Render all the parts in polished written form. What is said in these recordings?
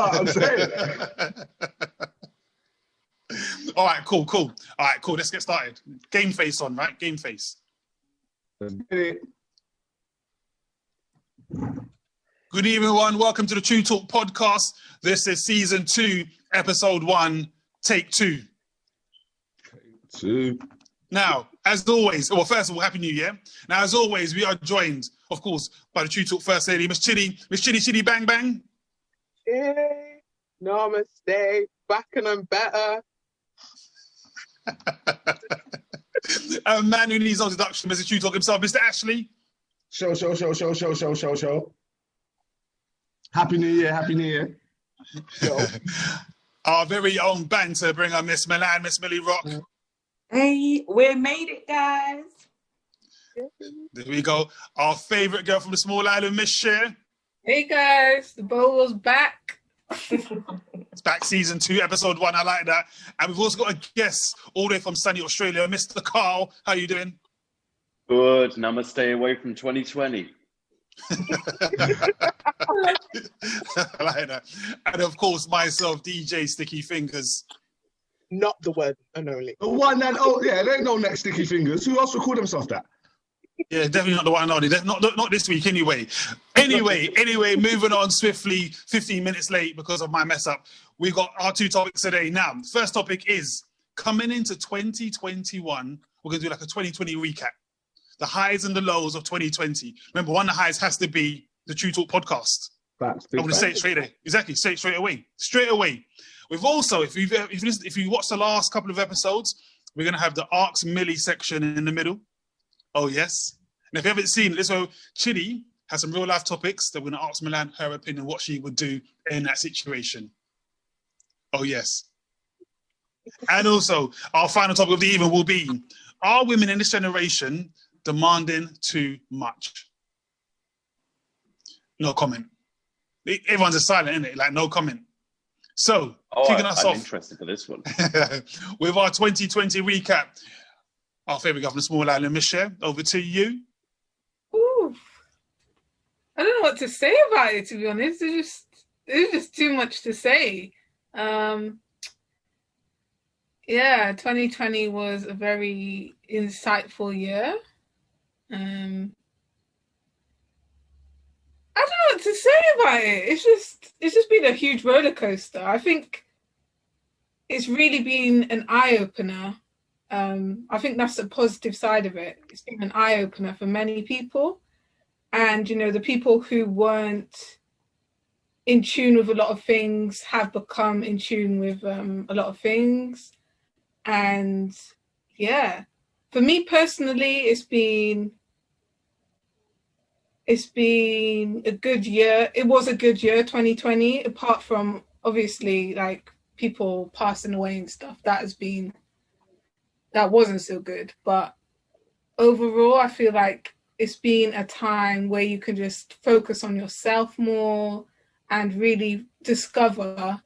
what I'm saying? All right, cool. All right, cool. Let's get started. Game face on, right? Game face. Let's get it. Good evening, everyone. Welcome to the TruuuTalk podcast. This is season 2, episode 1, take 2. Now, as always, well, first of all, Happy New Year. Now, as always, we are joined, of course, by the TruuuTalk First Lady, Miss Chitty. Miss Chitty, bang, bang. Hey, namaste, back and I'm better. A man who needs no introduction, Mr. TruuuTalk himself, Mr. Ashley. Show. Happy New Year. Our very own banter bringer, Miss Milan, Miss Millie Rock. Hey, we made it, guys. There we go. Our favourite girl from the small island, Miss Cher. Hey, guys, the bowl's back. It's back season 2, episode 1. I like that. And we've also got a guest all the way from sunny Australia, Mr. Carl. How you doing? Good. Namaste away from 2020. I like that. And of course, myself, DJ Sticky Fingers. Not the one and only. The one and oh yeah, there ain't no next Sticky Fingers. Who else would call themselves that? Yeah, definitely not the one and only. Not this week anyway. Anyway, moving on swiftly, 15 minutes late because of my mess up. We've got our 2 topics today. Now, first topic is coming into 2021. We're going to do like a 2020 recap. The highs and the lows of 2020. Remember, one of the highs has to be the TruuuTalk podcast. Facts. I'm going to say it straight away. Exactly, say it straight away. We've also, if you watched the last couple of episodes, we're going to have the Arcs Millie section in the middle. Oh, yes. And if you haven't seen it, this way, Chitty has some real life topics that we're going to ask Milan her opinion, what she would do in that situation. Oh, yes. And also, our final topic of the evening will be, are women in this generation demanding too much? No comment. Everyone's just silent, isn't it? Like, no comment. So, kicking us off. I'm interested for this one. With our 2020 recap, our favourite governor, Small Island, Michelle, over to you. Ooh. I don't know what to say about it, to be honest. There's just too much to say. Yeah, 2020 was a very insightful year. I don't know what to say about it. It's just been a huge roller coaster. I think it's really been an eye opener. I think that's the positive side of it. It's been an eye opener for many people, and the people who weren't in tune with a lot of things have become in tune with a lot of things. And yeah, for me personally, it's been a good year. It was a good year, 2020, apart from obviously like people passing away and stuff. That wasn't so good. But overall, I feel like it's been a time where you can just focus on yourself more and really discover,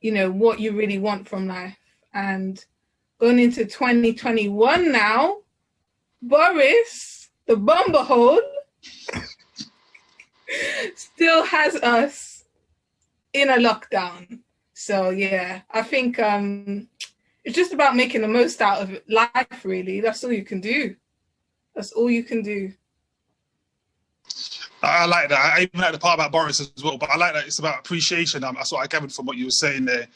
what you really want from life. And going into 2021 now, Boris, the Bumblehole, still has us in a lockdown. So yeah, I think it's just about making the most out of life, really. That's all you can do. I like that. I even like the part about Boris as well, but I like that it's about appreciation. That's what I gathered from what you were saying there.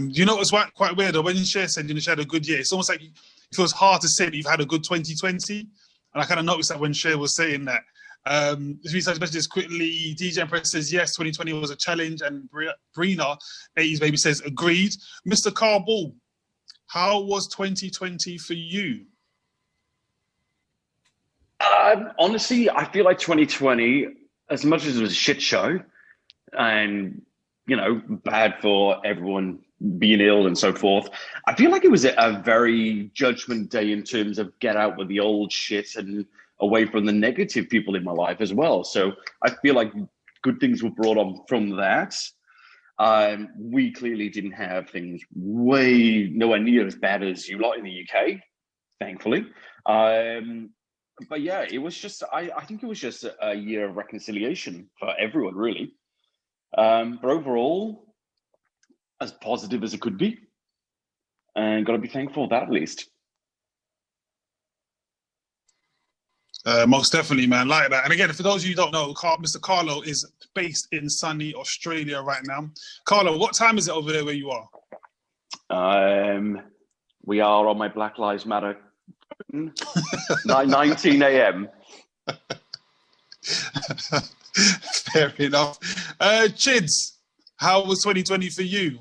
You know what's quite weird? When Cher said she had a good year, it's almost like it feels hard to say that you've had a good 2020. And I kind of noticed that when Cher was saying that. This research messages quickly. DJ Empress says, yes, 2020 was a challenge. And Brina, 80s Baby, says, agreed. Mr. Carl Ball, how was 2020 for you? Honestly, I feel like 2020, as much as it was a shit show and, bad for everyone being ill and so forth, I feel like it was a very judgment day in terms of get out with the old shit and away from the negative people in my life as well. So I feel like good things were brought on from that. We clearly didn't have things nowhere near as bad as you lot in the UK, thankfully. But yeah, it was just, I think it was just a year of reconciliation for everyone, really. But overall, as positive as it could be, and got to be thankful for that at least. Most definitely, man, like that. And again, for those of you who don't know, Mr. Carlo is based in sunny Australia right now. Carlo, what time is it over there where you are? We are on my Black Lives Matter 19 a.m. Fair enough. Chids, how was 2020 for you?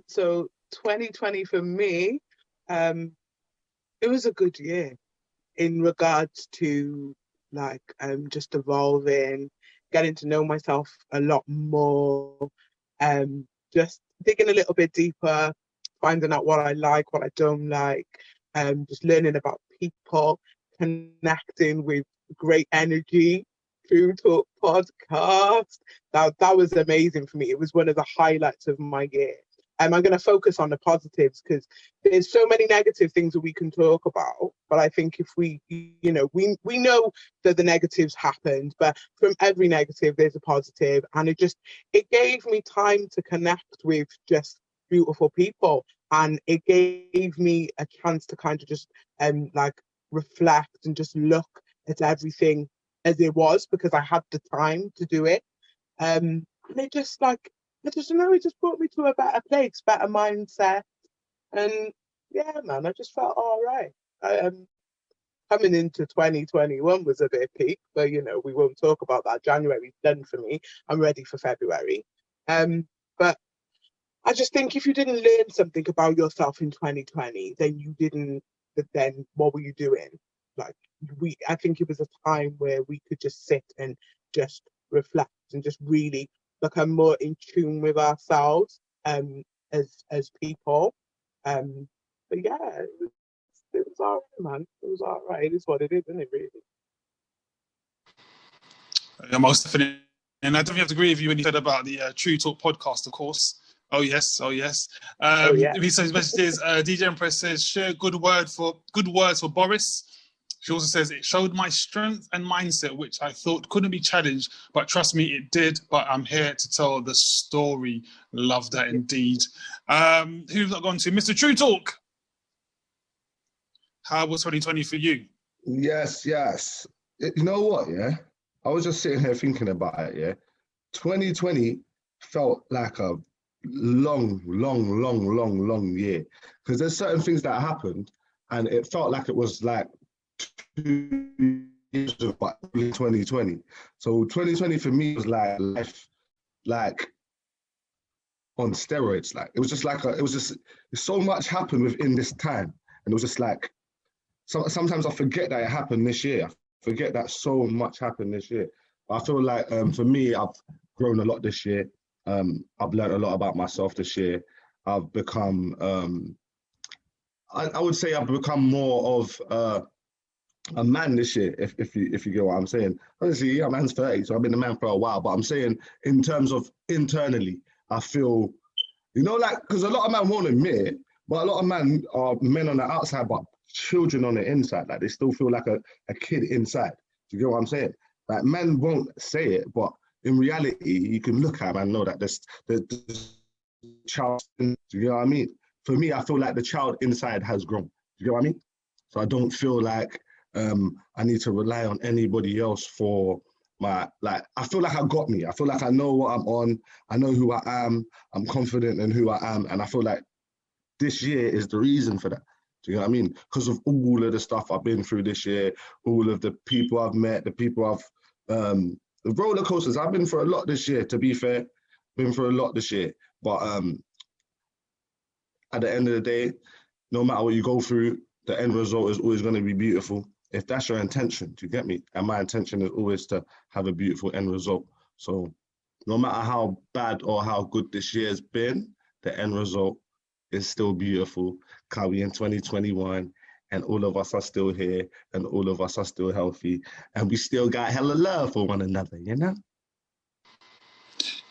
So 2020 for me, it was a good year in regards to like just evolving, getting to know myself a lot more, just digging a little bit deeper, finding out what I like, what I don't like, just learning about people, connecting with great energy. TruuuTalk podcast. That was amazing for me. It was one of the highlights of my year. I'm going to focus on the positives because there's so many negative things that we can talk about. But I think if we know that the negatives happened, but from every negative, there's a positive. And it gave me time to connect with just beautiful people. And it gave me a chance to kind of just like reflect and just look at everything as it was because I had the time to do it. And it just it brought me to a better place, better mindset. And yeah, man, I just felt all right. Coming into 2021 was a bit peak, but we won't talk about that. January's done for me. I'm ready for February. But I just think if you didn't learn something about yourself in 2020, then what were you doing? I think it was a time where we could just sit and just reflect and just really become more in tune with ourselves as people. But yeah, it was all right, man. It was all right. It is what it is, isn't it, really? Yeah, most definitely. And I definitely have to agree with you when you said about the TruuuTalk podcast, of course. Oh, yes. His message is, DJ Empress says, share good words for Boris. She also says, it showed my strength and mindset, which I thought couldn't be challenged, but trust me, it did. But I'm here to tell the story. Love that indeed. Who's not gone to? Mr. TruuuTalk. How was 2020 for you? Yes. You know what, yeah? I was just sitting here thinking about it, yeah? 2020 felt like a long year. Because there's certain things that happened, and it felt like it was like 2 years of 2020. So 2020 for me was like life, like on steroids. Like it was just so much happened within this time, and it was just like sometimes I forget that it happened this year. I forget that so much happened this year. But I feel like for me, I've grown a lot this year. I've learned a lot about myself this year. I've become I would say I've become more of a man this year, if you get what I'm saying. Honestly, yeah, man's 30, so I've been a man for a while. But I'm saying in terms of internally, I feel, because a lot of men won't admit it, but a lot of men are men on the outside, but children on the inside. Like they still feel like a kid inside. Do you get what I'm saying? Like men won't say it, but in reality, you can look at them and know that the child. Do you know what I mean? For me, I feel like the child inside has grown. Do you get what I mean? So I don't feel like I need to rely on anybody else for I feel like I got me. I feel like I know what I'm on. I know who I am. I'm confident in who I am. And I feel like this year is the reason for that. Do you know what I mean? Because of all of the stuff I've been through this year, all of the people I've met, the people I've, the roller coasters, I've been through a lot this year, to be fair. Been through a lot this year. But at the end of the day, no matter what you go through, the end result is always going to be beautiful. If that's your intention, do you get me? And my intention is always to have a beautiful end result. So no matter how bad or how good this year has been, the end result is still beautiful. Because we in 2021 and all of us are still here and all of us are still healthy and we still got hella love for one another, you know?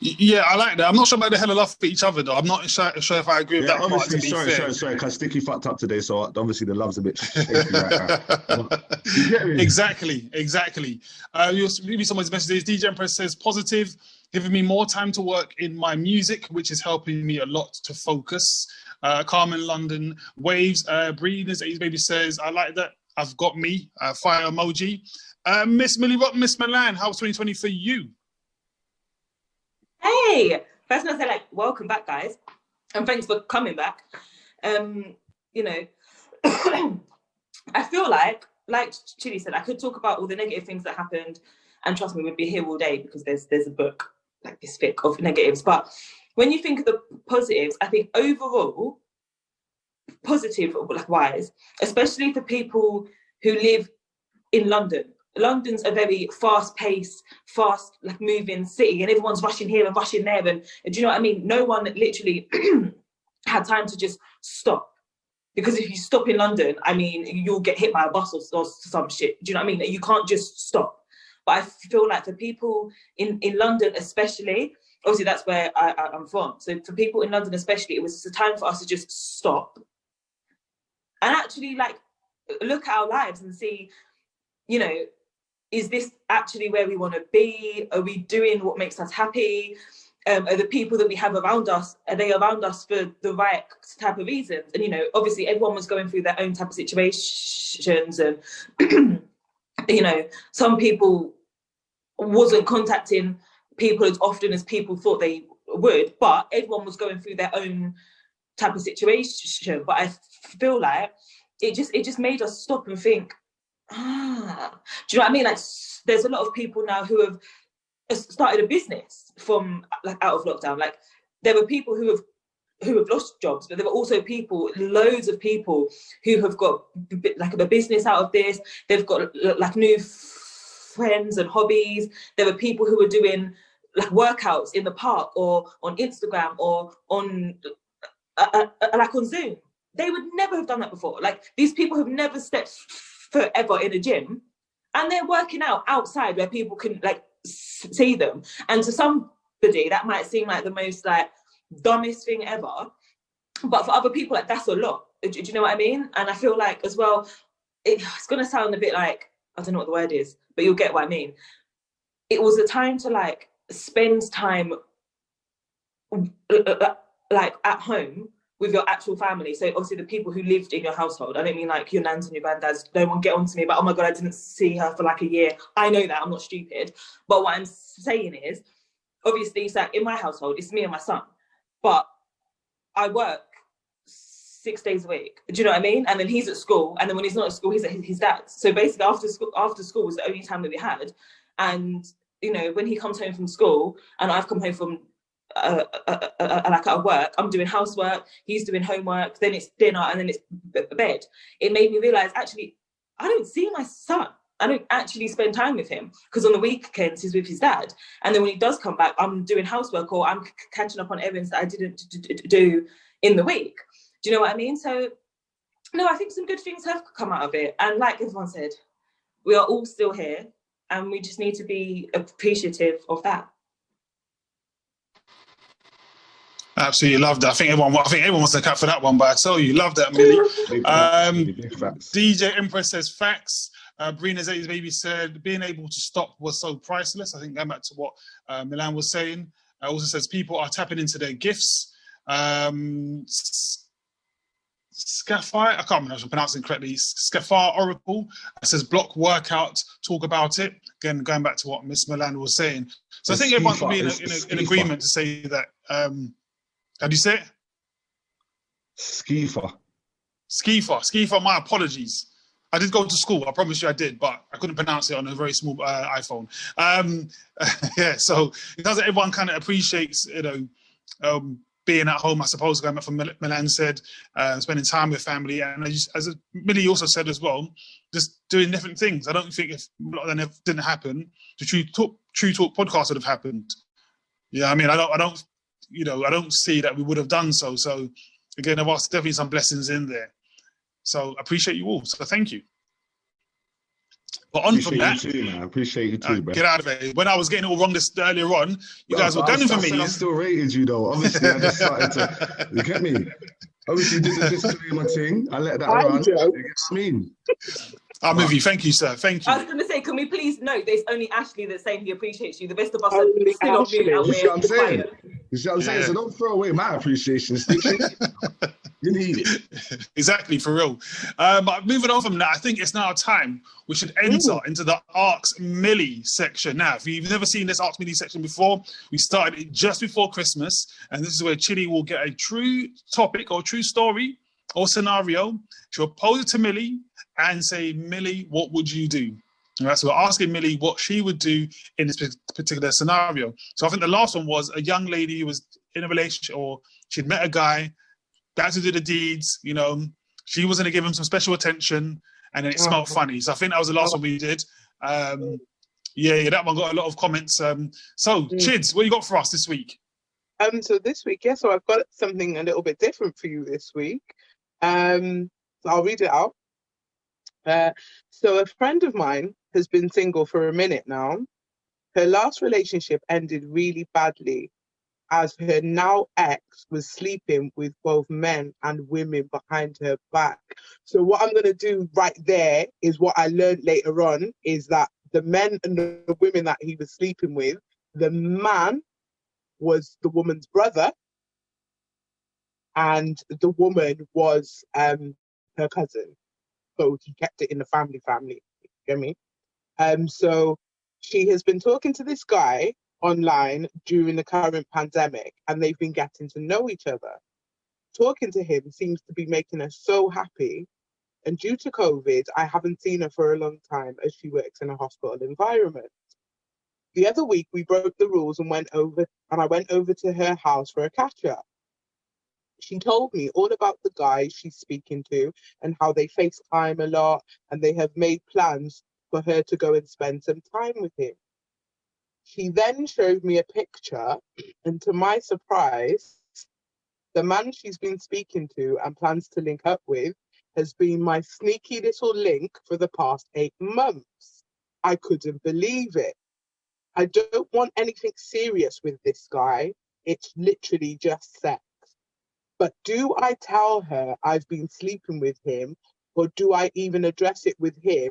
Yeah, I like that. I'm not sure about the hell of love for each other, though. I'm not sure if I agree with Yeah, that part, obviously, to be fair. sorry, because Sticky fucked up today, so obviously the love's a bit shaky right now. You get me? Exactly. You'll read someone's messages. DJ Empress says, positive, giving me more time to work in my music, which is helping me a lot to focus. Carmen London, Waves, Breeders, Baby says, I like that. I've got me. Fire emoji. Miss Millie Rock, Miss Milan, how's 2020 for you? Hey, first I say, like, welcome back, guys, and thanks for coming back. You know, I feel like Chidi said, I could talk about all the negative things that happened, and trust me, we'd be here all day because there's a book like this thick of negatives. But when you think of the positives, I think overall, positive, like wise, especially for people who live in London. London's a very fast-paced, like moving city, and everyone's rushing here and rushing there. And do you know what I mean? No one literally had time to just stop. Because if you stop in London, I mean, you'll get hit by a bus or some shit. Do you know what I mean? You can't just stop. But I feel like for people in London especially, obviously that's where I'm from. So for people in London especially, it was a time for us to just stop and actually like look at our lives and see, you know, is this actually where we want to be? Are we doing what makes us happy? Are the people that we have around us, are they around us for the right type of reasons? And, you know, obviously everyone was going through their own type of situations and, you know, some people wasn't contacting people as often as people thought they would, but everyone was going through their own type of situation. But I feel like it just made us stop and think, do you know what I mean? Like, there's a lot of people now who have started a business from like out of lockdown. Like, there were people who have lost jobs, but there were also loads of people who have got like a business out of this. They've got like new friends and hobbies. There were people who were doing like workouts in the park or on Instagram or on like on Zoom. They would never have done that before. Like, these people have never stepped forever in a gym, and they're working out outside where people can like see them. And to somebody that might seem like the most like dumbest thing ever, but for other people, like, that's a lot. Do you know what I mean? And I feel like as well, it's gonna sound a bit like, I don't know what the word is, but you'll get what I mean. It was a time to like spend time like at home with your actual family. So obviously the people who lived in your household. I don't mean like your nans and your granddads. No one get on to me about, oh my God, I didn't see her for like a year. I know that, I'm not stupid. But what I'm saying is, obviously, it's like in my household, it's me and my son. But I work 6 days a week. Do you know what I mean? And then he's at school. And then when he's not at school, he's at his dad's. So basically after school was the only time that we had. And, you know, when he comes home from school and I've come home from like at work, I'm doing housework, he's doing homework, then it's dinner, and then it's bed. It made me realize, actually, I don't see my son. I don't actually spend time with him, because on the weekends he's with his dad, and then when he does come back, I'm doing housework or I'm catching up on errands that I didn't do in the week. Do you know what I mean? So no, I think some good things have come out of it, and like everyone said, we are all still here, and we just need to be appreciative of that. Absolutely love that. I think everyone wants to clap for that one, but I tell you, love that, Millie. Big facts. DJ Empress says facts. Brina's baby said being able to stop was so priceless. I think going back to what Milan was saying. Also says people are tapping into their gifts. Scafire, I can't remember if I'm pronouncing it correctly. Scafire Oracle says block workout, talk about it. Again, going back to what Miss Milan was saying. So I think everyone can be in agreement to say that. How do you say it? Skifa, my apologies. I did go to school, I promise you I did, but I couldn't pronounce it on a very small iPhone. Yeah, so it does. Everyone kind of appreciates, you know, being at home, I suppose, going back from Milan said, spending time with family. And as Millie also said as well, just doing different things. I don't think if a lot of them didn't happen, the TruuuTalk podcast would have happened. Yeah, I mean, I don't see that we would have done so. So again, there was definitely some blessings in there. So appreciate you all. So thank you. But on from that, Appreciate you too, man. Appreciate you too, bro. get out of it. When I was getting it all wrong this earlier on, you guys were gunning for me. I still rated you though. Obviously, I just started to. You get me? Obviously, you did the disclaimer thing. I let that run. You get what I mean? I'm with you. Thank you, sir. Thank you. I was going to say, can we please note there's only Ashley that's saying he appreciates you. The rest of us are Only still on mute. Ashley. You see what I'm saying? Quiet. You see what I'm saying? So don't throw away my appreciation, Sticky. You need it. Exactly, for real. But moving on from that, I think it's now time we should enter into the Arcs Millie section. Now, if you've never seen this Arcs Millie section before, we started it just before Christmas, and this is where Chidi will get a true topic or true story or scenario. She'll pose it to Millie and say, Millie, what would you do? All right, so we're asking Millie what she would do in this particular scenario. So I think the last one was a young lady who was in a relationship, or she'd met a guy, about to do the deeds, you know, she was going to give him some special attention, and then it smelled funny. So I think that was the last one we did. Yeah, that one got a lot of comments. So, Chids, what you got for us this week? So this week, so I've got something a little bit different for you this week. So I'll read it out. So a friend of mine has been single for a minute now. Her last relationship ended really badly, as her now ex was sleeping with both men and women behind her back. So what I'm going to do right there is what I learned later on, is that the men and the women that he was sleeping with, the man was the woman's brother, and the woman was her cousin. So he kept it in the family. You get me? So she has been talking to this guy online during the current pandemic, and they've been getting to know each other. Talking to him seems to be making her so happy, and due to COVID, I haven't seen her for a long time as she works in a hospital environment. The other week, we broke the rules and I went over to her house for a catch-up. She told me all about the guy she's speaking to and how they FaceTime a lot, and they have made plans for her to go and spend some time with him. She then showed me a picture, and to my surprise, the man she's been speaking to and plans to link up with has been my sneaky little link for the past 8 months. I couldn't believe it. I don't want anything serious with this guy. It's literally just sex. But do I tell her I've been sleeping with him, or do I even address it with him,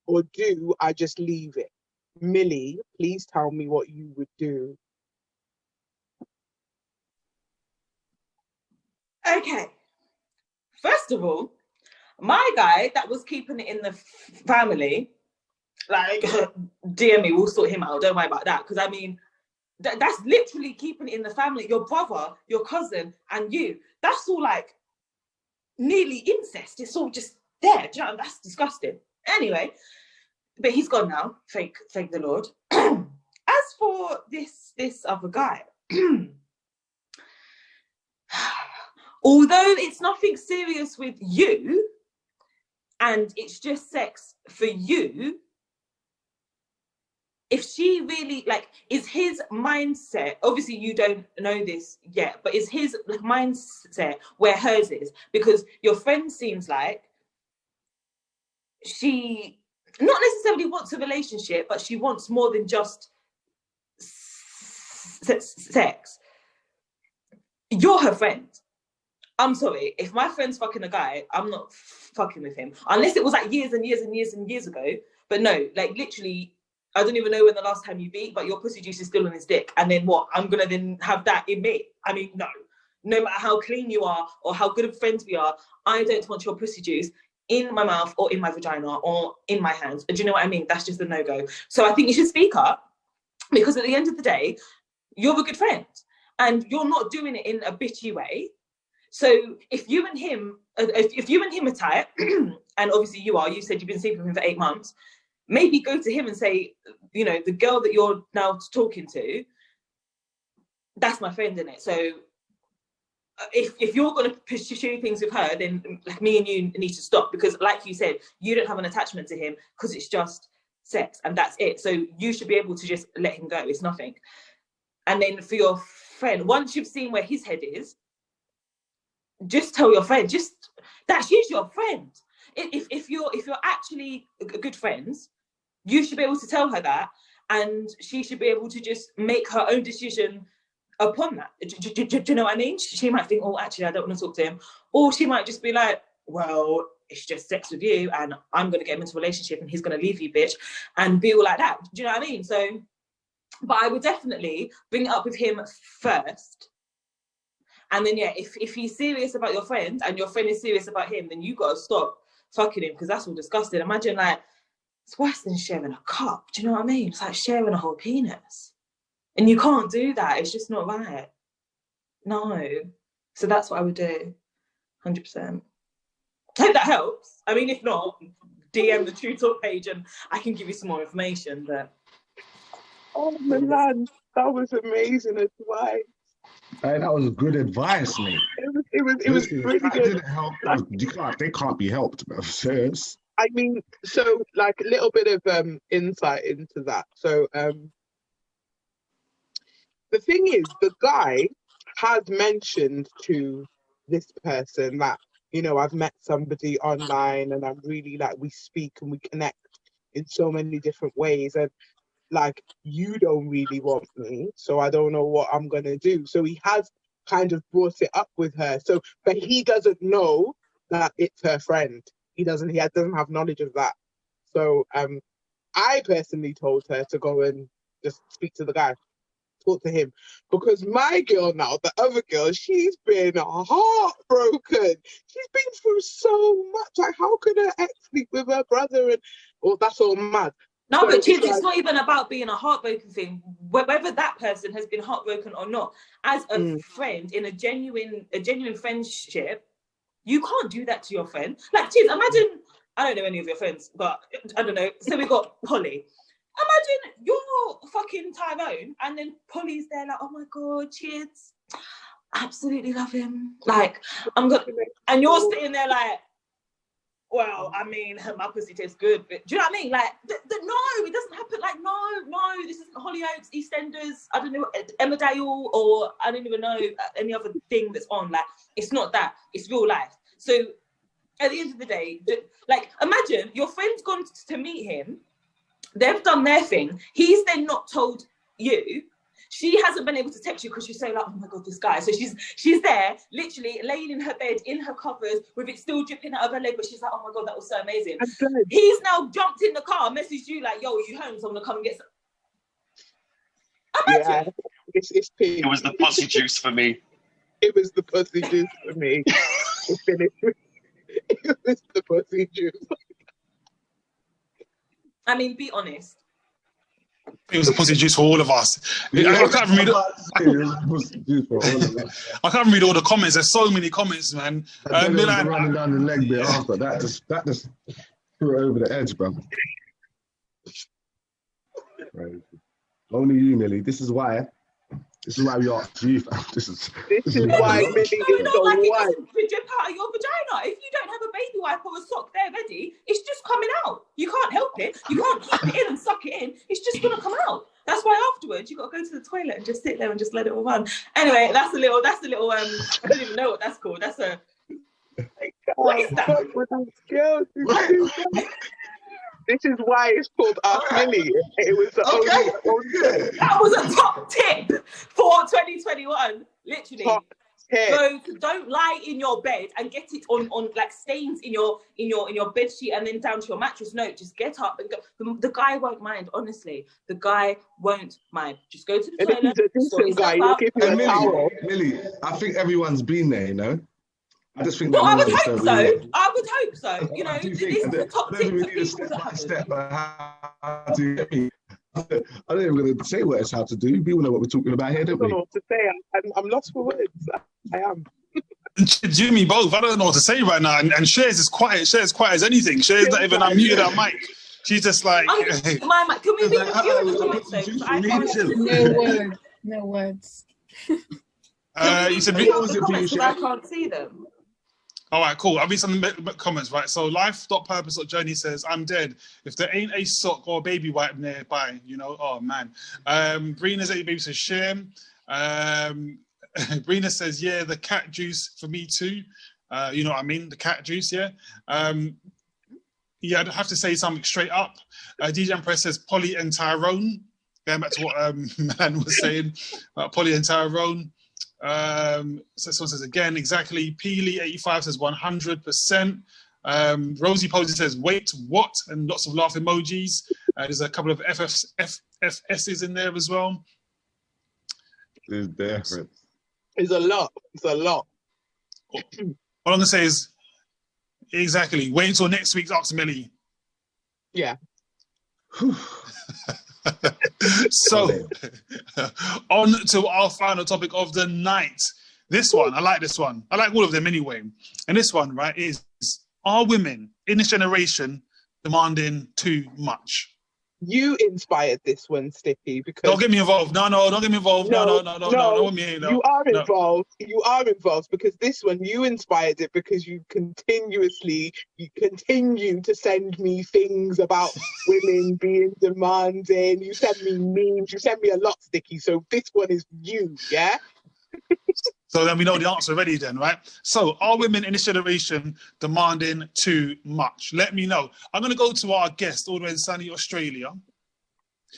or do I just leave it? Millie, please tell me what you would do. Okay. First of all, my guy that was keeping it in the family, like, dear me, we'll sort him out. Don't worry about that. Because, I mean, that's literally keeping it in the family. Your brother, your cousin, and you. That's all, like, nearly incest. It's all just there. Do you know? That's disgusting. Anyway, but he's gone now. Thank the Lord. As for this other guy, although it's nothing serious with you, and it's just sex for you, if she really, like, is his mindset, obviously you don't know this yet, but is his mindset where hers is? Because your friend seems like she not necessarily wants a relationship, but she wants more than just sex. You're her friend. I'm sorry, if my friend's fucking a guy, I'm not fucking with him. Unless it was like years and years and years and years ago. But no, like literally, I don't even know when the last time you beat, but your pussy juice is still on his dick. And then what? I'm going to then have that in me. I mean, no. No matter how clean you are or how good of friends we are, I don't want your pussy juice in my mouth or in my vagina or in my hands. Do you know what I mean? That's just a no-go. So I think you should speak up, because at the end of the day, you're a good friend and you're not doing it in a bitchy way. So if you and him are tight, and obviously you said you've been sleeping with him for 8 months, maybe go to him and say, you know, the girl that you're now talking to, that's my friend, innit? So if you're going to pursue things with her, then like me and you need to stop, because like you said, you don't have an attachment to him because it's just sex and that's it. So you should be able to just let him go. It's nothing. And then for your friend, once you've seen where his head is, just tell your friend, that she's your friend. If you're actually good friends, You should be able to tell her that, and she should be able to just make her own decision upon that. Do you know what I mean? She might think, oh, actually, I don't want to talk to him. Or she might just be like, well, it's just sex with you, and I'm going to get him into a relationship, and he's going to leave you, bitch, and be all like that. Do you know what I mean? So, but I would definitely bring it up with him first. And then, yeah, if he's serious about your friend, and your friend is serious about him, then you got to stop fucking him, because that's all disgusting. Imagine, like, it's worse than sharing a cup. Do you know what I mean? It's like sharing a whole penis. And you can't do that. It's just not right. No. So that's what I would do. 100%. I hope that helps. I mean, if not, DM the TruuuTalk page and I can give you some more information. But Oh, Milan, that was amazing advice. Hey, that was good advice, mate. It was really That good. didn't help. They can't be helped, bro. Serious. I mean, so like a little bit of insight into that. So the thing is, the guy has mentioned to this person that, you know, I've met somebody online and I'm really like, we speak and we connect in so many different ways, and like, you don't really want me, so I don't know what I'm gonna do. So he has kind of brought it up with her. So, but he doesn't know that it's her friend. He doesn't have knowledge of that. So I personally told her to go and just speak to the guy, talk to him, because my girl now, the other girl, she's been heartbroken. She's been through so much. Like, how could her ex sleep with her brother? And well, that's all mad. no, So but kids, like, it's not even about being a heartbroken thing. Whether that person has been heartbroken or not, as a friend in a genuine friendship, you can't do that to your friend. Like, kids, imagine, I don't know any of your friends, but I don't know. So we got Polly. Imagine you're fucking Tyrone, and then Polly's there like, oh my God, kids, absolutely love him. Like, and you're sitting there like, well, I mean, my pussy tastes good, but do you know what I mean? Like, no, it doesn't happen. Like, no, this isn't Hollyoaks, EastEnders, I don't know, Emmerdale, or I don't even know any other thing that's on. Like, it's not that. It's real life. So at the end of the day, like, imagine your friend's gone to meet him. They've done their thing. He's then not told you. She hasn't been able to text you because she's so like, oh my God, this guy. So she's there, literally laying in her bed, in her covers, with it still dripping out of her leg, but she's like, oh my God, that was so amazing. He's now jumped in the car, messaged you like, yo, are you home? So I'm gonna come and get some. Imagine. Yeah, it's pink. It was the pussy juice for me. It was the pussy juice for me. It was the pussy juice. I mean, be honest. It was a pussy juice for all of us. I can't read. I can't read all the comments. There's so many comments, man. Running down the leg bit after that just threw it over the edge, bro. Right. Only you, Millie. This is why we asked you, fam. This is why Millie is so white. It drip out of your vagina. If you don't have a baby wipe or a sock there ready, it's just coming out. You can't help it. You can't keep it in and suck it in. It's just gonna come out. That's why afterwards you got to go to the toilet and just sit there and just let it all run. Anyway, that's a little. I don't even know what that's called. That's a. What is that? This is why it's called Ask Millie. It was the only. That was a top tip for 2021. Literally. Top tip. So don't lie in your bed and get it on like stains in your bed sheet and then down to your mattress. No, just get up and go. The guy won't mind. Honestly, the guy won't mind. Just go to the toilet. He's a decent guy. He'll give you a towel. Millie, I think everyone's been there, you know. I just think. Well, I would hope so. I would hope so. You know, this is the top tip for people that have step by how to get me. I don't even going to say what it's how to do. People know what we're talking about here, don't we? I don't know what to say. I'm lost for words. I am. Jimmy, both. I don't know what to say right now. And Shares is quiet. Shares quiet as anything. Shares not even unmuted her mic. She's just like. My mic. Can we read the comments? No words. You said I can't see them. All right, cool. I'll read some comments, right? So life.purpose.journey says, I'm dead. If there ain't a sock or a baby wipe nearby, you know, oh, man. Brina's baby says, shame. Brina says, yeah, the cat juice for me too. You know what I mean? The cat juice, yeah. Yeah, I'd have to say something straight up. DJ Empress says Polly and Tyrone. Going back to what Man was saying about Polly and Tyrone. So someone says again, exactly. Peely 85 says 100%. Rosie Posey says, wait, what? And lots of laugh emojis. There's a couple of FFSs in there as well. There's different. It's a lot. It's a lot. All I'm going to say is, exactly, wait until next week's Ask Millie. Yeah. So, on to our final topic of the night. This one, I like this one. I like all of them anyway. And this one, right, is, are women in this generation demanding too much? You inspired this one, Sticky, because... Don't get me involved. No, don't get me involved. No. You are involved. You are involved because this one, you inspired it because you continue to send me things about women being demanding. You send me memes. You send me a lot, Sticky. So this one is you, yeah? So then we know the answer already then, right? So are women in this generation demanding too much? Let me know. I'm going to go to our guest all the way in sunny Australia,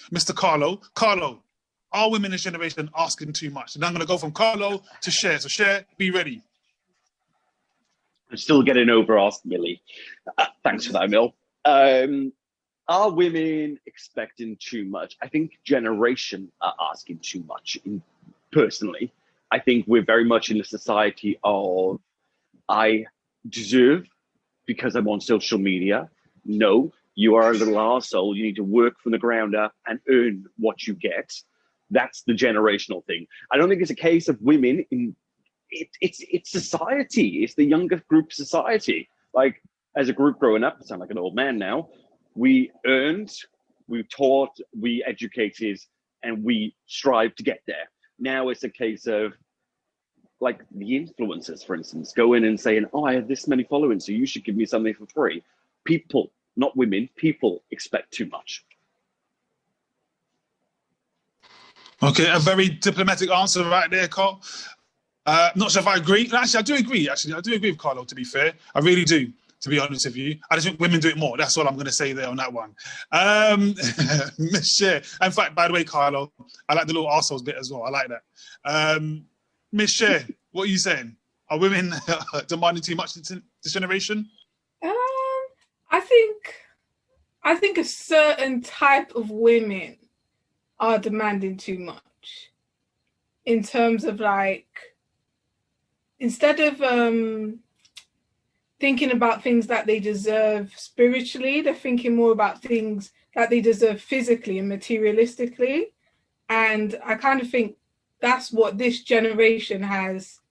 Mr. Carlo. Carlo, are women in this generation asking too much? And I'm going to go from Carlo to Cher. So Cher, be ready. I'm still getting over Ask Millie. Thanks for that, Mill. Are women expecting too much? I think generation are asking too much, personally. I think we're very much in a society of I deserve because I'm on social media. No, you are a little arsehole. You need to work from the ground up and earn what you get. That's the generational thing. I don't think it's a case of women. It's society. It's the younger group society. Like as a group growing up, I sound like an old man now. We earned, we taught, we educated, and we strive to get there. Now it's a case of, like the influencers, for instance, go in and saying, oh, I have this many followers, so you should give me something for free. People, not women, people expect too much. Okay, a very diplomatic answer right there, Carl. Not sure if I agree. Actually, I do agree. I do agree with Carlo, to be fair. I really do, to be honest with you. I just think women do it more. That's all I'm going to say there on that one. Miss Cher. In fact, by the way, Carlo, I like the little arseholes bit as well. I like that. Miss Cher, what are you saying? Are women demanding too much this generation? I think a certain type of women are demanding too much. In terms of like, instead of thinking about things that they deserve spiritually, they're thinking more about things that they deserve physically and materialistically. And I kind of think that's what this generation has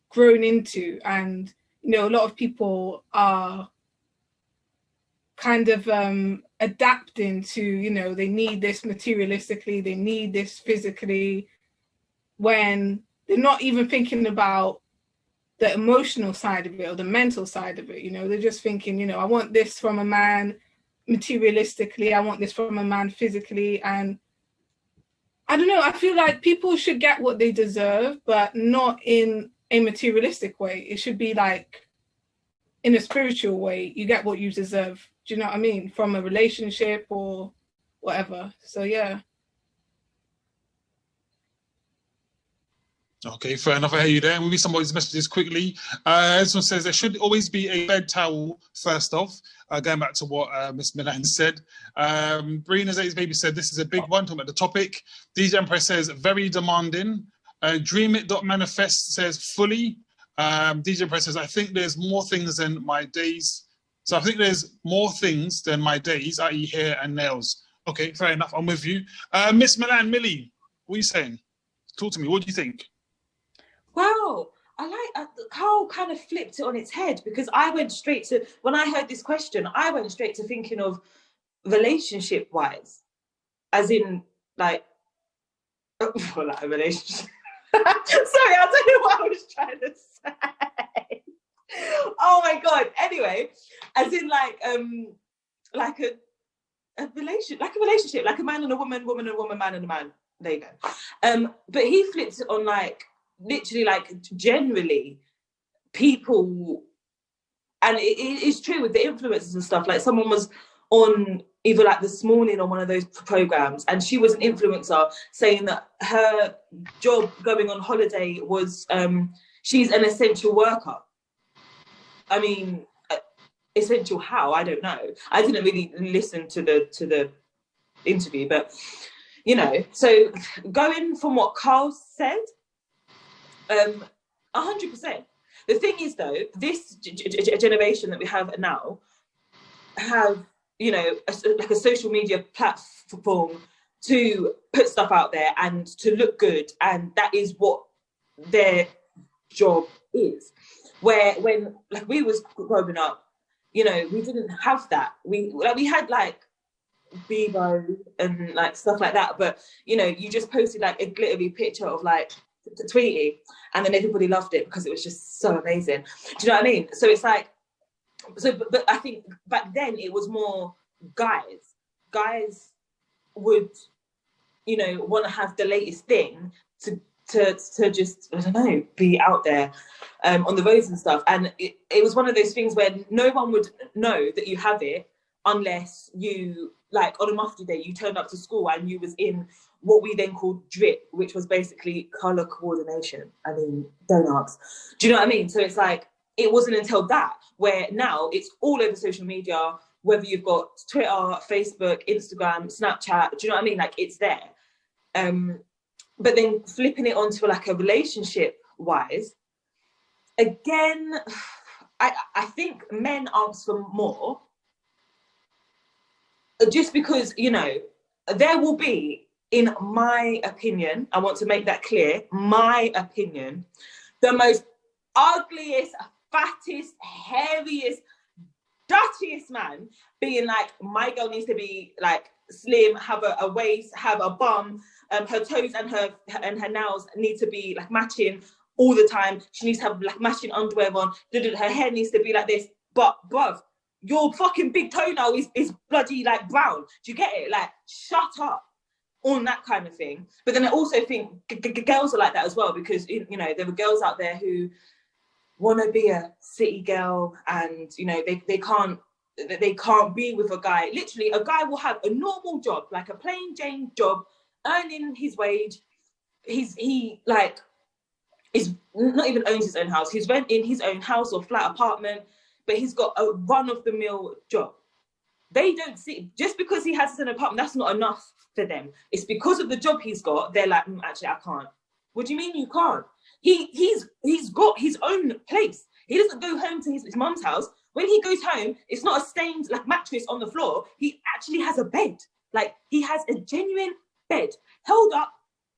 grown into. And, you know, a lot of people are kind of adapting to, you know, they need this materialistically, they need this physically, when they're not even thinking about the emotional side of it or the mental side of it. You know, they're just thinking, you know, I want this from a man materialistically, I want this from a man physically. And I don't know, I feel like people should get what they deserve, but not in a materialistic way. It should be like in a spiritual way. You get what you deserve. Do you know what I mean? From a relationship or whatever. So, yeah. Okay, fair enough. I hear you there. We'll read some of these messages quickly. This one says there should always be a bed towel first off. Going back to what Miss Milan said. Brina's baby said this is a big one, talking about the topic. DJ Empress says very demanding. Dream It Manifest says fully. DJ Empress says I think there's more things than my days. So I think there's more things than my days, i.e. hair and nails. Okay, fair enough. I'm with you. Miss Milan, Millie, what are you saying? Talk to me. What do you think? Wow, I like Carl kind of flipped it on its head, because I went straight to, when I heard this question, I went straight to thinking of relationship wise, as in like, like a relationship. Sorry, I don't know what I was trying to say. Oh my God. Anyway, as in like a relationship, like a man and a woman, woman and a woman, man and a man. There you go. But he flipped it on like, literally, like, generally, people And it is true with the influencers and stuff. Like someone was on either like This Morning on one of those programs, and she was an influencer saying that her job going on holiday was she's an essential worker. I mean, essential how? I don't know. I didn't really listen to the interview, but you know. So going from what Carl said, 100%. The thing is, though, this generation that we have now have, you know, like a social media platform to put stuff out there and to look good, and that is what their job is. Where when like we was growing up, you know, we didn't have that. We had like Bebo and like stuff like that, but you know, you just posted like a glittery picture of like Tweety, and then everybody loved it because it was just so amazing. Do you know what I mean? So it's like, but I think back then it was more guys would, you know, want to have the latest thing to just, I don't know, be out there on the roads and stuff. And it was one of those things where no one would know that you have it unless you, like on a mufti day, you turned up to school and you was in what we then called drip, which was basically colour coordination. I mean, don't ask. Do you know what I mean? So it's like, it wasn't until that, where now it's all over social media, whether you've got Twitter, Facebook, Instagram, Snapchat, do you know what I mean? Like, it's there. But then flipping it onto like a relationship wise, again, I think men ask for more just because, you know, there will be, in my opinion, I want to make that clear, my opinion, the most ugliest, fattest, hairiest, dirtiest man being like, my girl needs to be like slim, have a waist, have a bum, her toes and her nails need to be like matching all the time. She needs to have like matching underwear on. Her hair needs to be like this. But bruv, your fucking big toenail is bloody like brown. Do you get it? Like, shut up on that kind of thing. But then I also think girls are like that as well, because, you know, there were girls out there who want to be a city girl, and, you know, they can't be with a guy. Literally, a guy will have a normal job, like a plain Jane job, earning his wage. He like is not even owns his own house. He's renting his own house or flat apartment, but he's got a run-of-the-mill job. They don't see, just because he has an apartment, that's not enough for them. It's because of the job he's got. They're like, actually, I can't. What do you mean you can't? He's got his own place. He doesn't go home to his mum's house. When he goes home, it's not a stained like mattress on the floor. He actually has a bed. Like, he has a genuine bed held up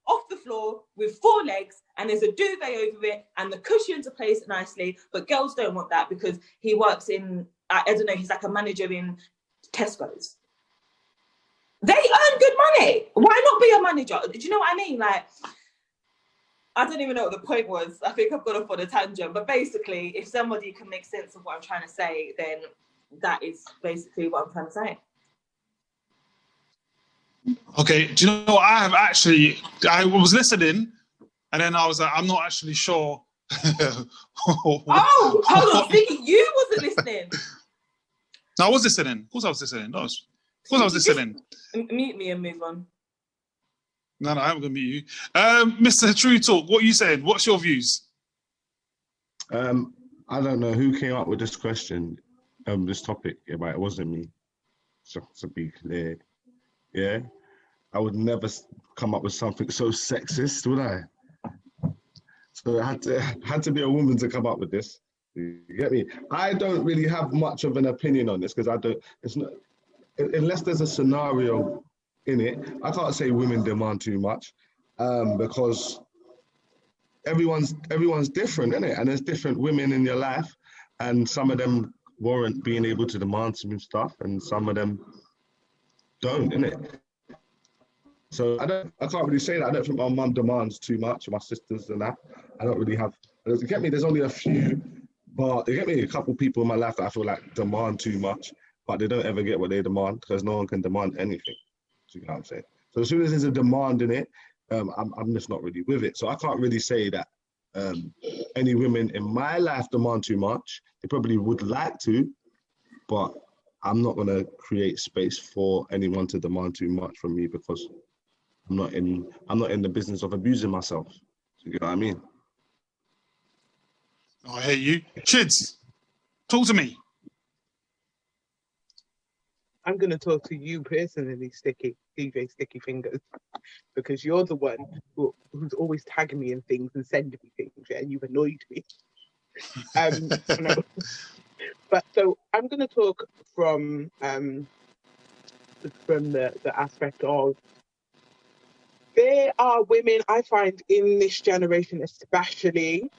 off the floor with 4 legs, and there's a duvet over it, and the cushions are placed nicely. But girls don't want that because he works in, I don't know, he's like a manager in Tesco's. They earn good money. Why not be a manager? Do you know what I mean? Like, I don't even know what the point was. I think I've gone off on a tangent. But basically, if somebody can make sense of what I'm trying to say, then that is basically what I'm trying to say. Okay, do you know what? I was listening, and then I was like, I'm not actually sure. Oh, hold on, Sticky, you wasn't listening. No, I was listening. Of course I was listening. No, of course I was listening. Mute me and move on. No, I'm going to mute you. Mr. TruuuTalk, what are you saying? What's your views? I don't know who came up with this question, this topic, but it wasn't me. Just to be clear. Yeah? I would never come up with something so sexist, would I? So it had to be a woman to come up with this. You get me? I don't really have much of an opinion on this because it's not, unless there's a scenario in it, I can't say women demand too much because everyone's different, isn't it? And there's different women in your life, and some of them warrant being able to demand some stuff, and some of them don't, innit? So I can't really say that. I don't think my mum demands too much, my sisters and that. I don't really have. You get me? There's only a few, but you get me? A couple people in my life that I feel like demand too much, but they don't ever get what they demand because no one can demand anything. You know what I'm saying? So as soon as there's a demand in it, I'm just not really with it. So I can't really say that any women in my life demand too much. They probably would like to, but I'm not going to create space for anyone to demand too much from me because I'm not in the business of abusing myself. You know what I mean? I hear you. Chids, talk to me. I'm going to talk to you personally, DJ Sticky Fingers, because you're the one who's always tagging me in things and sending me things, and you've annoyed me. No. But so I'm going to talk from the aspect of there are women I find in this generation, especially,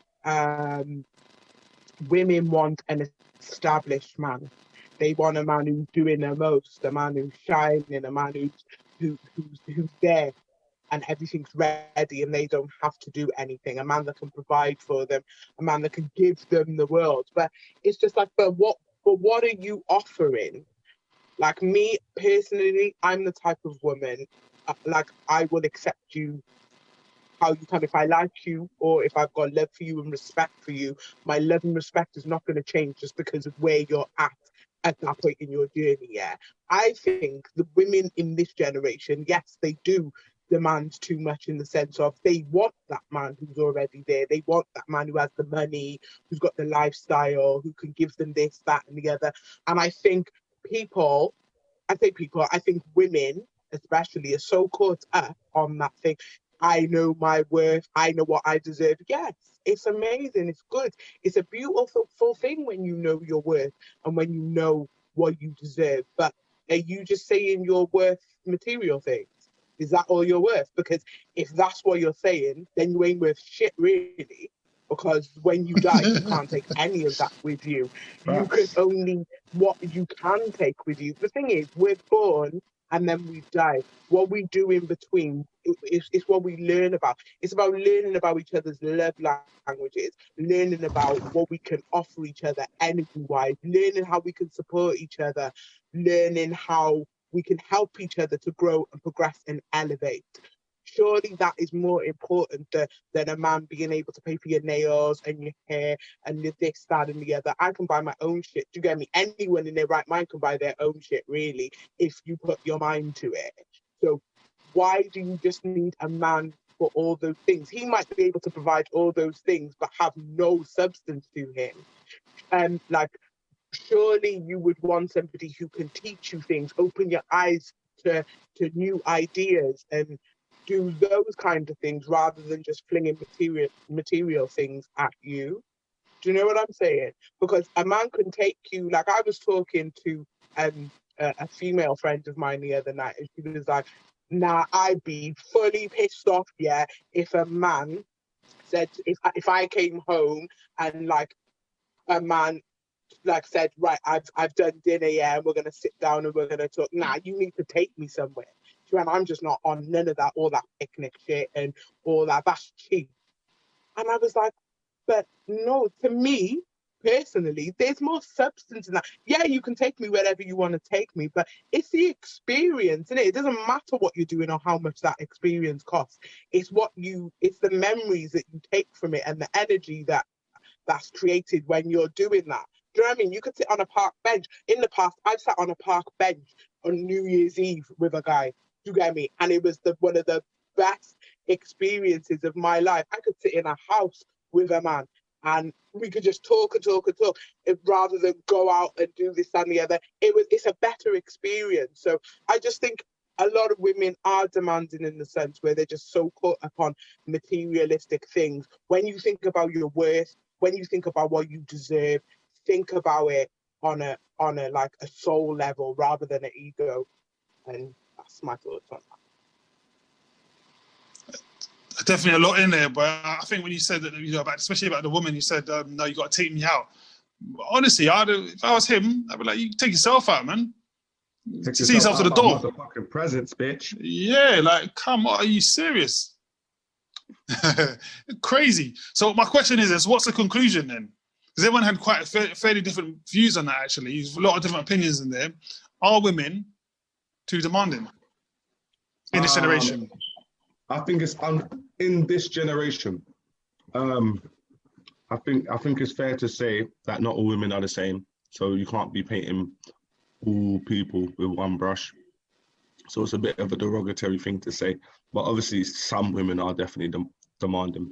women want an established man. They want a man who's doing the most, a man who's shining, a man who's there and everything's ready and they don't have to do anything, a man that can provide for them, a man that can give them the world. But it's just like, but what are you offering? Like me personally, I'm the type of woman, like I will accept you how you come. If I like you or if I've got love for you and respect for you, my love and respect is not going to change just because of where you're at that point in your journey. Yeah, I think the women in this generation, yes, they do demand too much in the sense of they want that man who's already there. They want that man who has the money, who's got the lifestyle, who can give them this, that, and the other. And I think I think women especially are so caught up on that thing. I know my worth. I know what I deserve. Yes, it's amazing. It's good. It's a beautiful thing when you know your worth and when you know what you deserve. But are you just saying you're worth material things? Is that all you're worth? Because if that's what you're saying, then you ain't worth shit, really. Because when you die, you can't take any of that with you. You can only what you can take with you. The thing is, we're born and then we die. What we do in between is what we learn about. It's about learning about each other's love languages, learning about what we can offer each other energy-wise, learning how we can support each other, learning how we can help each other to grow and progress and elevate. Surely that is more important than a man being able to pay for your nails and your hair and this, that, and the other. I can buy my own shit. Do you get me? Anyone in their right mind can buy their own shit, really, if you put your mind to it. So why do you just need a man for all those things? He might be able to provide all those things, but have no substance to him. Surely you would want somebody who can teach you things, open your eyes to new ideas and do those kind of things rather than just flinging material things at you. Do you know what I'm saying? Because a man can take you, like I was talking to a female friend of mine the other night, and she was like, nah, I'd be fully pissed off, yeah, if a man said, if I came home and like a man like said, right, I've done dinner, yeah, and we're gonna sit down and we're gonna talk. Nah, you need to take me somewhere. And I'm just not on none of that, all that picnic shit and all that. That's cheap. And I was like, but no, to me personally, there's more substance in that. Yeah, you can take me wherever you want to take me, but it's the experience, isn't it? It doesn't matter what you're doing or how much that experience costs. It's the memories that you take from it and the energy that's created when you're doing that. Do you know what I mean? You could sit on a park bench. In the past, I've sat on a park bench on New Year's Eve with a guy. Do you get me? And it was one of the best experiences of my life. I could sit in a house with a man and we could just talk and talk and talk rather than go out and do this and the other. It's a better experience. So I just think a lot of women are demanding in the sense where they're just so caught upon materialistic things. When you think about your worth, when you think about what you deserve, think about it on a like a soul level rather than an ego. And that's my thoughts on that. Definitely a lot in there, but I think when you said that, especially about the woman, you said, no, you got to take me out. Honestly, if I was him, I'd be like, you take yourself out, man. See yourself to the door. Motherfucking presents, bitch. Yeah, like, come on, are you serious? Crazy. So my question is what's the conclusion then? Because everyone had quite fairly different views on that, actually. There's a lot of different opinions in there. Are women too demanding in this generation? I think it's in this generation. I think it's fair to say that not all women are the same. So you can't be painting all people with one brush. So it's a bit of a derogatory thing to say. But obviously some women are definitely demanding.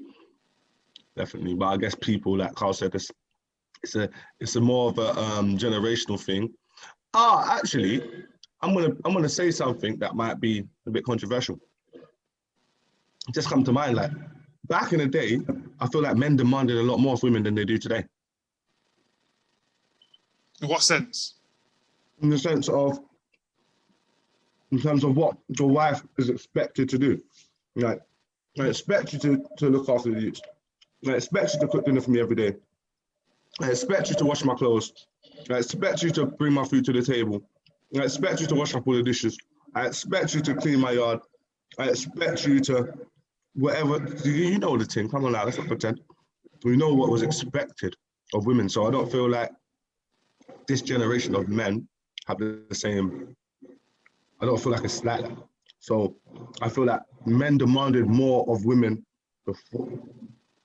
Definitely. But I guess people, like Carl said, it's a more of a generational thing. Actually, I'm gonna say something that might be a bit controversial. Just come to mind, like back in the day, I feel like men demanded a lot more of women than they do today. In what sense? In the sense of, in terms of what your wife is expected to do. Like, I expect you to look after the youth. I expect you to cook dinner for me every day. I expect you to wash my clothes. I expect you to bring my food to the table. I expect you to wash up all the dishes. I expect you to clean my yard. I expect you to whatever. You know the thing. Come on now, let's not pretend. We know what was expected of women. So I don't feel like this generation of men have the same. I don't feel like it's like that. So I feel like men demanded more of women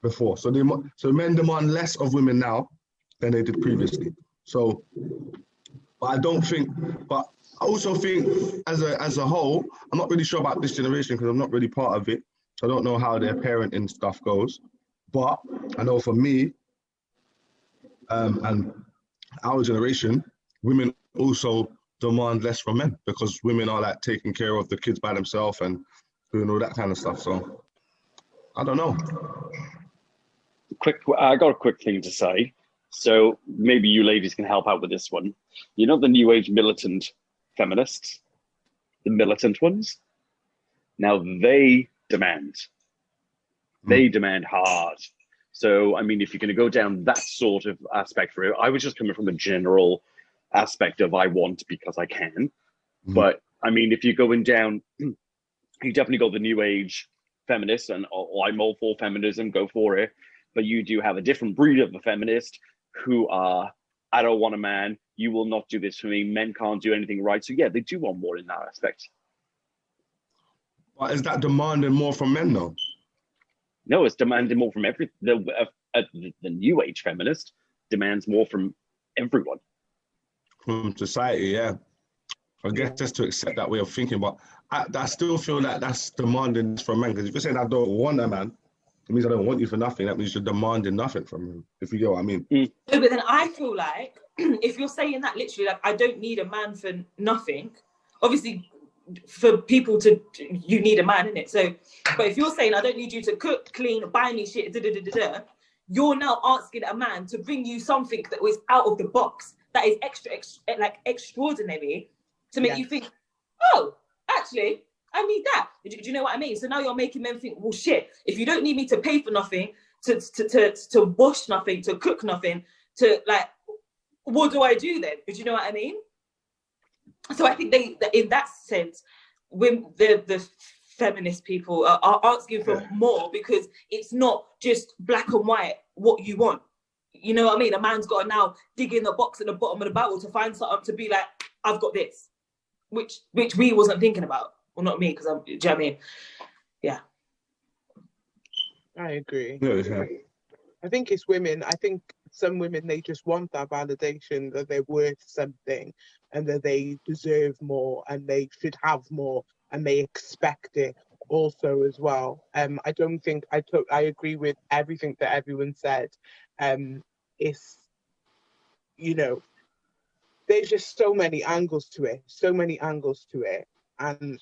before. So men demand less of women now than they did previously. So, but I also think as a whole, I'm not really sure about this generation because I'm not really part of it. So I don't know how their parenting stuff goes. But I know for me, and our generation, women also demand less from men because women are like taking care of the kids by themselves and doing all that kind of stuff. So I don't know. I got a quick thing to say. So maybe you ladies can help out with this one. You know the new age militant feminists, the militant ones? Now they demand hard. So, I mean, if you're going to go down that sort of aspect for it, I was just coming from a general aspect of I want because I can. But, I mean, if you're going down, you definitely got the new age feminists, and I'm all for feminism, go for it. But you do have a different breed of a feminist who are, I don't want a man, you will not do this for me, men can't do anything right. So, yeah, they do want more in that aspect. But is that demanding more from men, though? No, it's demanding more from the new age feminist demands more from everyone. From society, yeah. I guess just to accept that way of thinking, but I still feel like that's demanding from men. Because if you're saying I don't want a man, it means I don't want you for nothing. That means you're demanding nothing from him, if you get what I mean. No, but then I feel like if you're saying that literally, like, I don't need a man for nothing, obviously for people to, you need a man, innit? So, but if you're saying I don't need you to cook, clean, buy me shit, you're now asking a man to bring you something that was out of the box, that is extraordinary, to make you think, oh, actually, I need that. Do you know what I mean? So now you're making men think, well, shit, if you don't need me to pay for nothing, to wash nothing, to cook nothing, to like, what do I do then? Do you know what I mean? So I think they, in that sense, when the feminist people are asking for more, because it's not just black and white what you want. You know what I mean? A man's got to now dig in the box at the bottom of the barrel to find something to be like, I've got this, which we wasn't thinking about. Well, not me, because I'm, do you know what I mean? Yeah. I agree. Yeah. I think it's women. I think some women, they just want that validation that they're worth something and that they deserve more and they should have more and they expect it also as well. I don't think I agree with everything that everyone said. It's, you know, there's just so many angles to it. And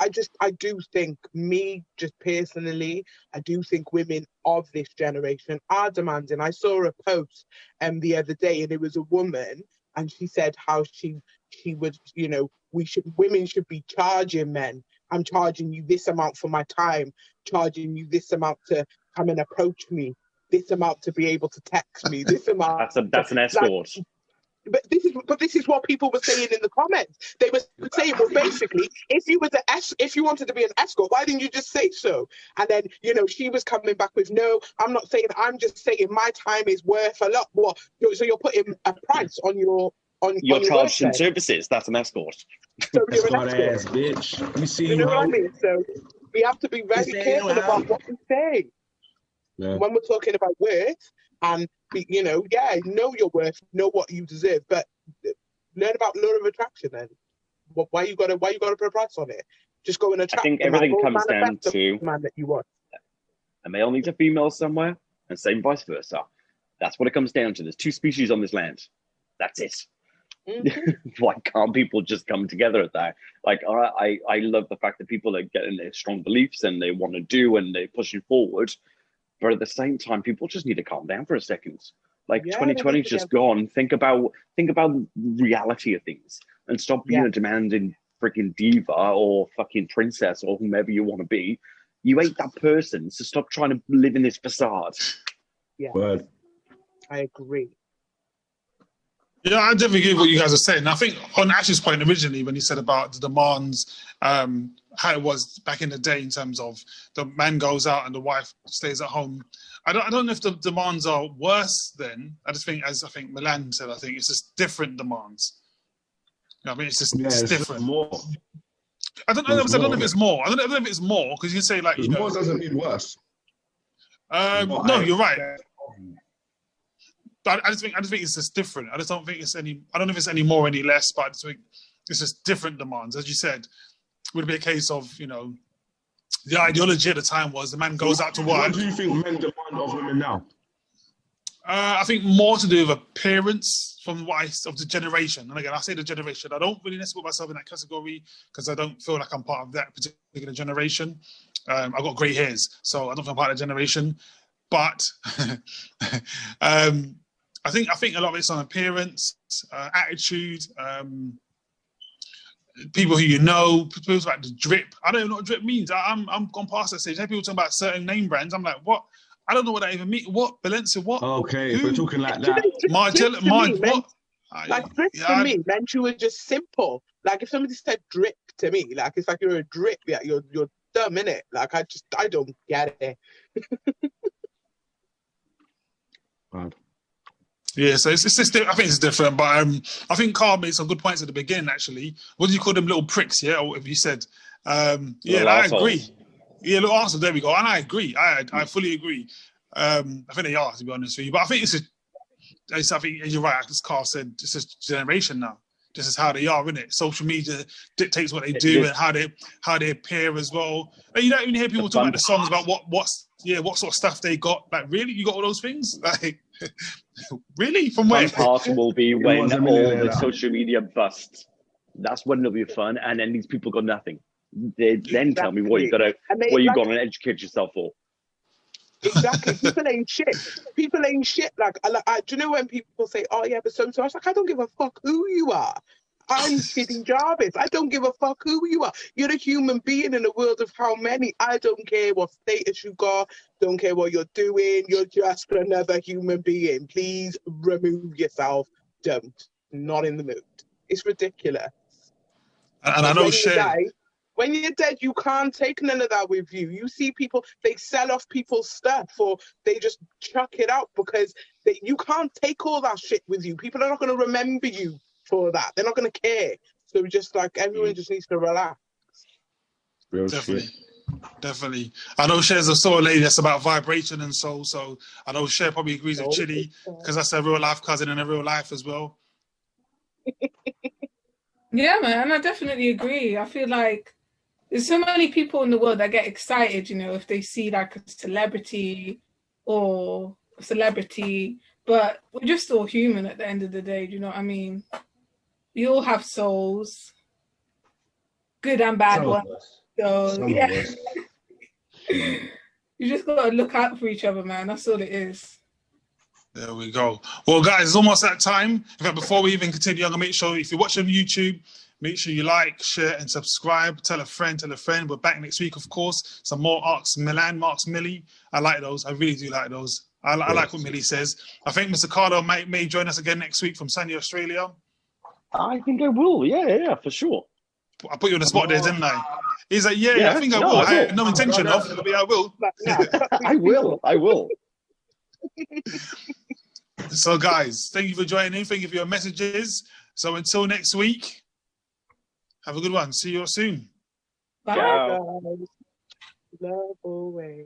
I do think, me just personally, I do think women of this generation are demanding. I saw a post the other day, and it was a woman, and she said how she would, you know, women should be charging men. I'm charging you this amount for my time, charging you this amount to come and approach me, this amount to be able to text me, this amount. That's an escort. But this is what people were saying in the comments. They were saying, well, basically, if you wanted to be an escort, why didn't you just say so? And then, you know, she was coming back with, no, I'm not saying. I'm just saying my time is worth a lot more. So you're putting a price on your charged in services. That's an escort. So you're an escort, ass bitch. You see, you know what I mean? So we have to be very careful about what we say. Yeah. When we're talking about worth and, you know your worth, know what you deserve, but learn about law of attraction then. Why you gotta put a price on it? Just go and attract. I think the man. everything Go comes down manifest to the man that you want. a male needs a female somewhere, and same vice versa. That's what it comes down to. There's two species on this land. That's it. Why can't people just come together at that? Like, I love the fact that people are getting their strong beliefs and they want to do and they're pushing forward. But at the same time, people just need to calm down for a second. Like 2020 is just gone. Think about reality of things and stop being a demanding freaking diva or fucking princess or whomever you want to be. You ain't that person, so stop trying to live in this facade. Yeah, Word. I agree. Yeah, I definitely agree with what you guys are saying. I think on Ash's point originally, when he said about the demands, how it was back in the day in terms of the man goes out and the wife stays at home. I don't know if the demands are worse then. I think Milan said, I think it's just different demands. You know what I mean? It's just it's different. More. I don't know if it's more. I don't know if it's more because you say like more doesn't mean worse. No, you're right. But I just think it's just different. I don't know if it's any more or any less, but I just think it's just different demands. As you said, it would be a case of, the ideology at the time was the man goes out to work. What do you think men demand of women now? I think more to do with appearance from of the generation. And again, I say the generation. I don't really necessarily put myself in that category because I don't feel like I'm part of that particular generation. I've got grey hairs, so I don't feel I'm part of that generation. But I think a lot of it's on appearance, attitude, people who people like the drip. I don't even know what drip means. I'm gone past that stage. I hear people talking about certain name brands. I'm like, what? I don't know what that even means. What? Balenciaga, what? Okay, if we're talking like that. What? Like drip for me meant you were just simple. Like if somebody said drip to me, like it's like you're a drip, yeah, you're dumb, innit? Like I don't get it. Bad. Yeah, so it's just, I think it's different, but I think Carl made some good points at the beginning, actually. What do you call them, little pricks, yeah? Or if you said, I agree. Yeah, little arseholes, there we go. And I agree. I fully agree. I think they are, to be honest with you. But I think I think you're right, as Carl said, it's just generation now. This is how they are, isn't it? Social media dictates what they do and how they appear as well. And you don't even hear people talk about the songs about what sort of stuff they got. Like, really? You got all those things? Like, really? From where? Fun part will be when all the social media busts. That's when it'll be fun, and then these people got nothing. They then tell me what you got to educate yourself for. Exactly. People ain't shit. Like, do you know when people say, "Oh yeah, but so?" I was like, I don't give a fuck who you are. I'm Kitty Jarvis. I don't give a fuck who you are. You're a human being in a world of how many. I don't care what status you got. Don't care what you're doing. You're just another human being. Please remove yourself. Don't. Not in the mood. It's ridiculous. And I know when you're dead, you can't take none of that with you. You see people, they sell off people's stuff or they just chuck it out because you can't take all that shit with you. People are not going to remember you for that. They're not going to care. So just like everyone just needs to relax. Definitely. I know Cher's a soul lady that's about vibration and soul. So I know Cher probably agrees with Chili because that's a real life cousin in a real life as well. Yeah, man, I definitely agree. I feel like there's so many people in the world that get excited, if they see like a celebrity, but we're just all human at the end of the day. Do you know what I mean? We all have souls, good and bad ones. So yeah, you just gotta look out for each other, man. That's all it is. There we go. Well, guys, it's almost that time. In fact, before we even continue, I'm going to make sure if you're watching on YouTube, make sure you like, share, and subscribe. Tell a friend. We're back next week, of course. Some more Marks Millie. I like those. I really do like those. I like what Millie says. I think Mr. Carlo may join us again next week from sunny Australia. I think I will. Yeah, for sure. I put you on the spot there, didn't I? He's like, I think I will. I had no intention of, but I will. I will. So, guys, thank you for joining. Thank you for your messages. So, until next week, have a good one. See you all soon. Bye, guys. Love away.